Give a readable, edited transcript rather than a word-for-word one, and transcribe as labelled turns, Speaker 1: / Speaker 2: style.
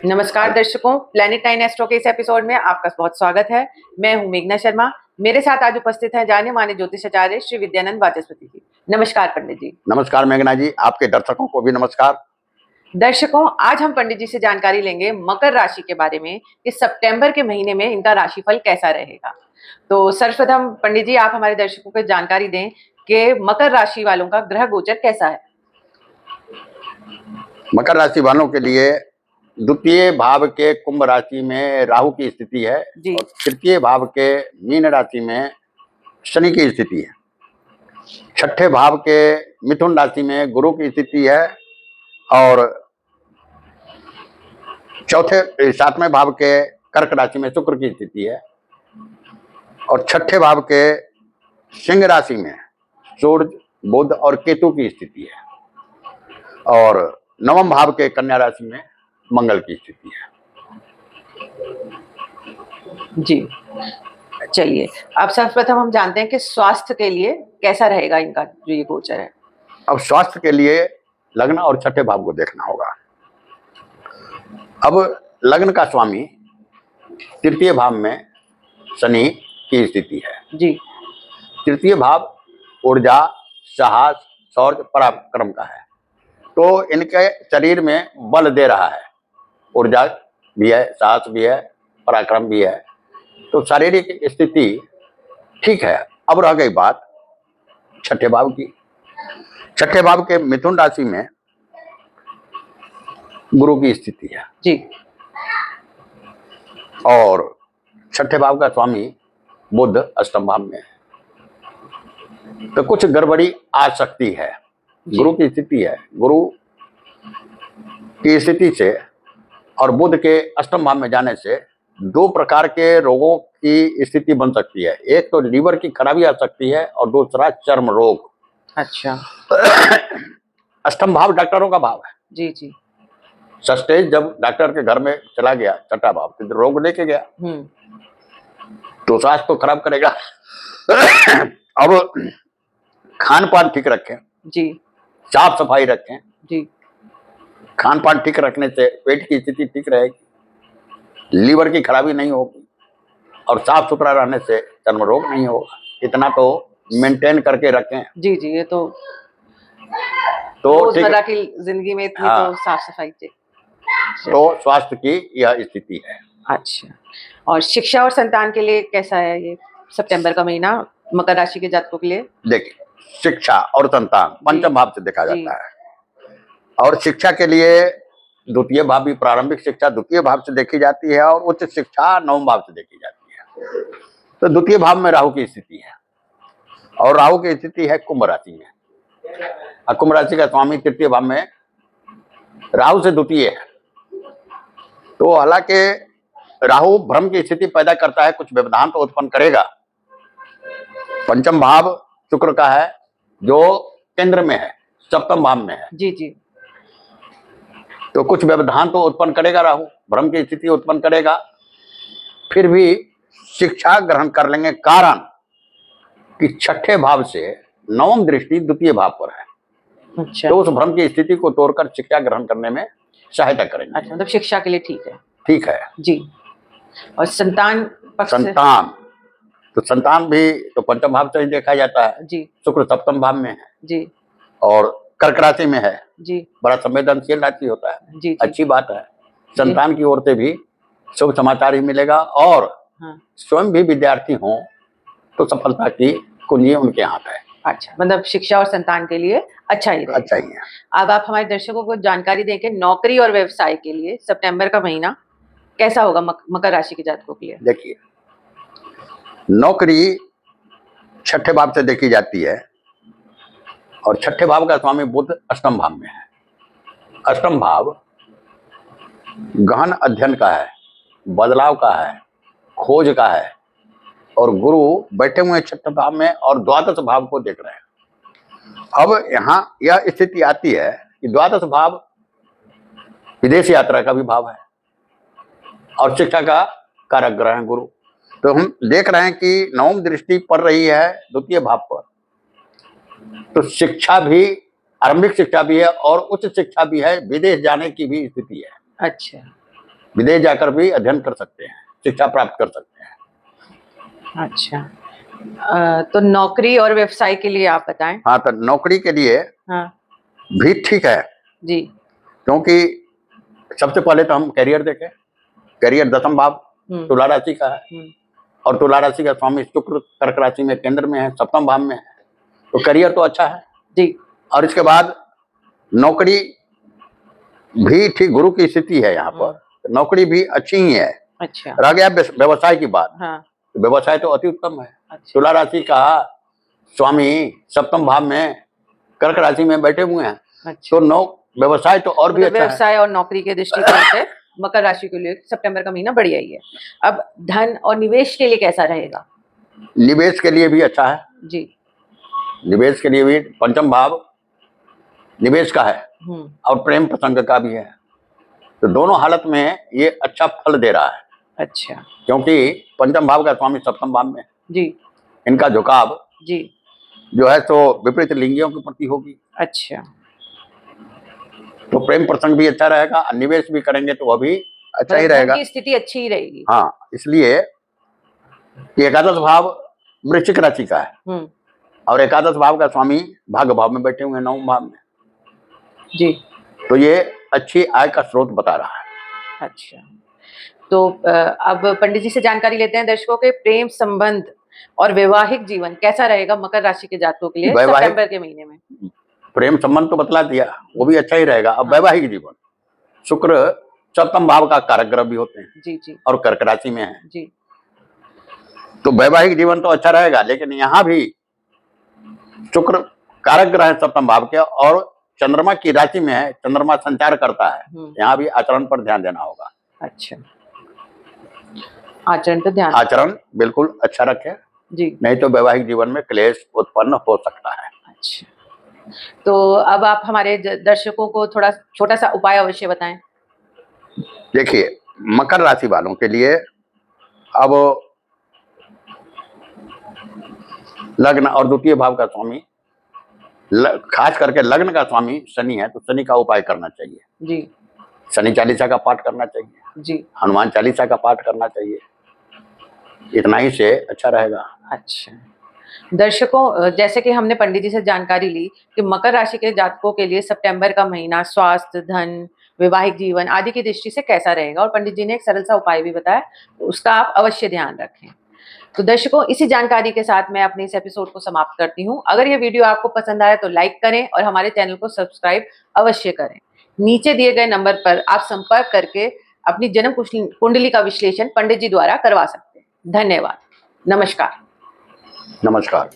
Speaker 1: नमस्कार दर्शकों, planet 9 astro के इस एपिसोड में आपका बहुत स्वागत है। मैं हूं मेघना शर्मा। मेरे साथ आज उपस्थित हैं जाने माने ज्योतिषाचार्य श्री विद्यानंद वाचस्पति जी। नमस्कार पंडित जी।
Speaker 2: नमस्कार मेघना जी, आपके दर्शकों को भी नमस्कार।
Speaker 1: दर्शकों, आज हम पंडित जी से जानकारी लेंगे मकर राशि के बारे में कि सितंबर के महीने में इनका राशिफल कैसा रहेगा। तो सर्वप्रथम पंडित जी, आप हमारे दर्शकों को जानकारी दें कि मकर राशि वालों का ग्रह गोचर कैसा है।
Speaker 2: मकर राशि वालों के लिए द्वितीय भाव के कुंभ राशि में राहु की स्थिति है और तृतीय भाव के मीन राशि में शनि की स्थिति है। छठे भाव के मिथुन राशि में गुरु की स्थिति है और सातवें भाव के कर्क राशि में शुक्र की स्थिति है और छठे भाव के सिंह राशि में सूर्य, बुध और केतु की स्थिति है और नवम भाव के कन्या राशि में मंगल की स्थिति है।
Speaker 1: जी, चलिए अब सर्वप्रथम हम जानते हैं कि स्वास्थ्य के लिए कैसा रहेगा इनका जो ये गोचर है।
Speaker 2: अब स्वास्थ्य के लिए लग्न और छठे भाव को देखना होगा। अब लग्न का स्वामी तृतीय भाव में शनि की स्थिति है
Speaker 1: जी।
Speaker 2: तृतीय भाव ऊर्जा, साहस, शौर्य, पराक्रम का है, तो इनके शरीर में बल दे रहा है। ऊर्जा भी है, साहस भी है, पराक्रम भी है, तो शारीरिक स्थिति ठीक है। अब रह गई बात छठे भाव की। छठे भाव के मिथुन राशि में गुरु की स्थिति है
Speaker 1: जी
Speaker 2: और छठे भाव का स्वामी बुध अष्टम भाव में है, तो कुछ गड़बड़ी आ सकती है। गुरु की स्थिति है, गुरु की स्थिति से और बुध के अष्टम भाव में जाने से दो प्रकार के रोगों की स्थिति बन सकती है। एक तो लीवर की खराबी आ सकती है और दूसरा चर्म रोग।
Speaker 1: अच्छा।
Speaker 2: अष्टम भाव डॉक्टरों का भाव है।
Speaker 1: जी जी।
Speaker 2: षष्ठे जब डॉक्टर के घर में चला गया, छठा भाव तो रोग लेके गया तो स्वास्थ्य तो खराब करेगा। अब खान पान ठीक रखें जी, साफ सफाई रखें जी। खान पान ठीक रखने से पेट की स्थिति ठीक रहेगी, लीवर की खराबी नहीं होगी और साफ सुथरा रहने से चर्म रोग नहीं होगा। इतना तो मेंटेन करके रखें।
Speaker 1: जी जी, ये तो रोजमर्रा की जिंदगी में इतनी तो साफ सफाई चाहिए।
Speaker 2: तो स्वास्थ्य की यह स्थिति है।
Speaker 1: अच्छा, और शिक्षा और संतान के लिए कैसा है ये सितंबर का महीना मकर राशि के जातकों के लिए?
Speaker 2: देखिए, शिक्षा और संतान पंचम भाव से देखा जाता है और शिक्षा के लिए द्वितीय भाव भी, प्रारंभिक शिक्षा द्वितीय भाव से देखी जाती है और उच्च शिक्षा नवम भाव से देखी जाती है। तो द्वितीय भाव में राहु की स्थिति है और राहु की स्थिति है कुंभ राशि में और कुंभ राशि का स्वामी तृतीय भाव में राहु से द्वितीय है। तो हालांकि राहु भ्रम की स्थिति पैदा करता है, कुछ व्यवधान तो उत्पन्न करेगा। पंचम भाव शुक्र का है जो केंद्र में है, सप्तम भाव में है
Speaker 1: जी जी,
Speaker 2: तो कुछ व्यवधान तो उत्पन्न करेगा, राहु भ्रम की स्थिति उत्पन्न करेगा। फिर भी शिक्षा ग्रहण कर लेंगे, कारण कि छठे भाव से नवम दृष्टि द्वितीय भाव पर है।
Speaker 1: अच्छा।
Speaker 2: तो उस भ्रम की स्थिति को तोड़कर शिक्षा ग्रहण करने में सहायता करेंगे।
Speaker 1: अच्छा, मतलब शिक्षा के लिए ठीक है।
Speaker 2: ठीक है
Speaker 1: जी। और संतान
Speaker 2: तो संतान भी तो पंचम भाव से ही देखा जाता है जी। शुक्र सप्तम भाव में है जी और कर्क राशि में है जी, बड़ा संवेदनशील राशि होता है जी, जी। अच्छी बात है, संतान की ओर से भी शुभ समाचार ही मिलेगा और स्वयं भी विद्यार्थी हों तो सफलता की कुंजी उनके हाथ है।
Speaker 1: अच्छा, मतलब शिक्षा और संतान के लिए अच्छा ही है।
Speaker 2: अच्छा ही है।
Speaker 1: अब आप हमारे दर्शकों को जानकारी दें कि नौकरी और व्यवसाय के लिए सितंबर का महीना कैसा होगा मकर राशि के जातकों के लिए?
Speaker 2: देखिए, नौकरी छठे भाव से देखी जाती है और छठे भाव का स्वामी बुध अष्टम भाव में है। अष्टम भाव गहन अध्ययन का है, बदलाव का है, खोज का है और गुरु बैठे हुए छठे भाव में और द्वादश भाव को देख रहे हैं। अब यहाँ यह स्थिति आती है कि द्वादश भाव विदेश यात्रा का भी भाव है और शिक्षा का कारक ग्रह है गुरु। तो हम देख रहे हैं कि नवम दृष्टि पड़ रही है द्वितीय भाव पर, तो शिक्षा भी, आरंभिक शिक्षा भी है और उच्च शिक्षा भी है, विदेश जाने की भी स्थिति है।
Speaker 1: अच्छा,
Speaker 2: विदेश जाकर भी अध्ययन कर सकते हैं, शिक्षा प्राप्त कर सकते हैं।
Speaker 1: अच्छा, तो नौकरी और व्यवसाय के लिए आप बताएं।
Speaker 2: हाँ, तो नौकरी के लिए
Speaker 1: हाँ
Speaker 2: भी ठीक है,
Speaker 1: जी।
Speaker 2: क्योंकि सबसे पहले तो हम करियर देखें। करियर 10वां भाव तुला राशि का है, और तुला राशि का स्वामी शुक्र कर्क राशि में केंद्र में है, 7वां भाव में है, तो करियर तो अच्छा है
Speaker 1: जी।
Speaker 2: और इसके बाद नौकरी भी ठीक, गुरु की स्थिति है यहाँ पर, नौकरी भी अच्छी ही है।
Speaker 1: अच्छा।
Speaker 2: रह गया व्यवसाय की बात।
Speaker 1: हाँ।
Speaker 2: तो व्यवसाय तो अति उत्तम है।
Speaker 1: अच्छा।
Speaker 2: तुला राशि का स्वामी 7वां भाव में कर्क राशि में बैठे हुए हैं।
Speaker 1: अच्छा।
Speaker 2: तो व्यवसाय तो और भी अच्छा है।
Speaker 1: व्यवसाय और नौकरी के दृष्टिकोण से मकर राशि के लिए सितंबर का महीना बढ़िया ही है। अब धन और निवेश के लिए कैसा रहेगा?
Speaker 2: निवेश के लिए भी अच्छा है
Speaker 1: जी।
Speaker 2: निवेश के लिए भी 5वां भाव निवेश का है और प्रेम प्रसंग का भी है, तो दोनों हालत में ये अच्छा फल दे रहा है।
Speaker 1: अच्छा।
Speaker 2: क्योंकि 5वां भाव का स्वामी 7वां भाव में
Speaker 1: जी।
Speaker 2: इनका झुकाव
Speaker 1: जी
Speaker 2: जो है तो विपरीत लिंगियों के प्रति होगी।
Speaker 1: अच्छा।
Speaker 2: तो प्रेम प्रसंग भी अच्छा रहेगा, निवेश भी करेंगे तो वह भी अच्छा ही रहेगा।
Speaker 1: धन की स्थिति अच्छी ही रहेगी।
Speaker 2: हाँ, इसलिए एकादश भाव वृश्चिक राशि का है और एकादश भाव का स्वामी भाग्य भाव में बैठे हुए हैं, 9वें भाव में
Speaker 1: जी।
Speaker 2: तो ये अच्छी आय का स्रोत बता रहा है।
Speaker 1: अच्छा, तो अब पंडित जी से जानकारी लेते हैं दर्शकों के प्रेम संबंध और वैवाहिक जीवन कैसा रहेगा मकर राशि के जातकों के लिए सितंबर के महीने में।
Speaker 2: प्रेम संबंध तो बतला दिया, वो भी अच्छा ही रहेगा। अब वैवाहिक जीवन, शुक्र 7वां भाव का कारक ग्रह भी होते हैं
Speaker 1: जी जी
Speaker 2: और कर्क राशि में है
Speaker 1: जी,
Speaker 2: तो वैवाहिक जीवन तो अच्छा रहेगा। लेकिन यहाँ भी शुक्र कारक ग्रह है 7वां भाव के और चंद्रमा की राशि में है, चंद्रमा संचार करता है, यहाँ भी आचरण पर ध्यान देना होगा। अच्छा,
Speaker 1: आचरण पर ध्यान,
Speaker 2: आचरण बिल्कुल अच्छा रखें जी, नहीं तो वैवाहिक जीवन में क्लेश उत्पन्न हो सकता है।
Speaker 1: अच्छा, तो अब आप हमारे दर्शकों को थोड़ा छोटा सा उपाय अवश्य बताएं।
Speaker 2: देखिए, मकर राशि वालों के लिए अब लग्न और द्वितीय भाव का स्वामी, खास करके लग्न का स्वामी शनि है, तो शनि का उपाय करना चाहिए जी। शनि चालीसा का पाठ करना चाहिए जी, हनुमान चालीसा का पाठ करना चाहिए, इतना ही से अच्छा रहेगा। अच्छा,
Speaker 1: दर्शकों, जैसे कि हमने पंडित जी से जानकारी ली कि मकर राशि के जातकों के लिए सितंबर का महीना स्वास्थ्य, धन, वैवाहिक जीवन आदि की दृष्टि से कैसा रहेगा और पंडित जी ने एक सरल सा उपाय भी बताया, तो उसका आप अवश्य ध्यान रखें। तो दर्शकों, इसी जानकारी के साथ मैं अपने इस एपिसोड को समाप्त करती हूँ। अगर ये वीडियो आपको पसंद आया तो लाइक करें और हमारे चैनल को सब्सक्राइब अवश्य करें। नीचे दिए गए नंबर पर आप संपर्क करके अपनी जन्म कुंडली का विश्लेषण पंडित जी द्वारा करवा सकते हैं। धन्यवाद। नमस्कार।
Speaker 2: नमस्कार।